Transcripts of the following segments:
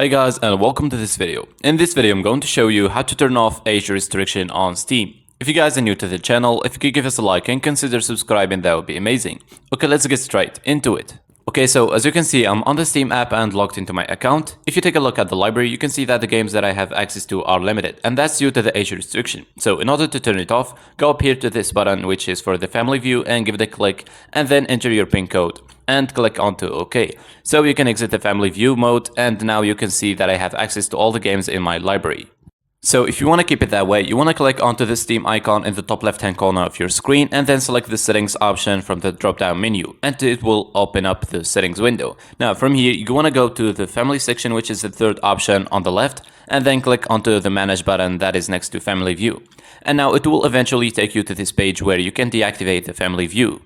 Hey guys, and welcome to this video. In this video I'm going to show you how to turn off age restriction on Steam. If you guys are new to the channel, if you could give us a like and consider subscribing, that would be amazing. Okay, let's get straight into it. Okay, so as you can see, I'm on the Steam app and logged into my account. If you take a look at the library, you can see that the games that I have access to are limited, and that's due to the age restriction. So in order to turn it off, go up here to this button, which is for the family view, and give it a click, and then enter your PIN code and click onto OK. So you can exit the family view mode, and now you can see that I have access to all the games in my library. So if you want to keep it that way, you want to click onto the Steam icon in the top left hand corner of your screen and then select the settings option from the drop down menu, and it will open up the settings window. Now from here you want to go to the family section, which is the third option on the left, and then click onto the manage button that is next to family view. And now it will eventually take you to this page where you can deactivate the family view.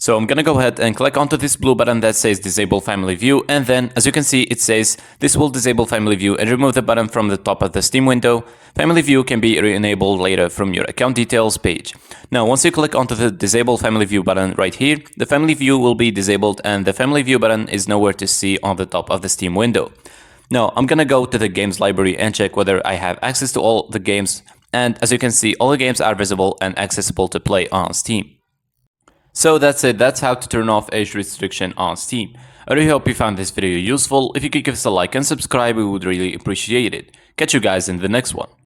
So I'm gonna go ahead and click onto this blue button that says disable family view, and then as you can see it says this will disable family view and remove the button from the top of the Steam window. Family view can be re-enabled later from your account details page. Now once you click onto the disable family view button right here, the family view will be disabled and the family view button is nowhere to see on the top of the Steam window. Now I'm gonna go to the games library and check whether I have access to all the games, and as you can see all the games are visible and accessible to play on Steam. So that's it, that's how to turn off age restriction on Steam. I really hope you found this video useful. If you could give us a like and subscribe, we would really appreciate it. Catch you guys in the next one.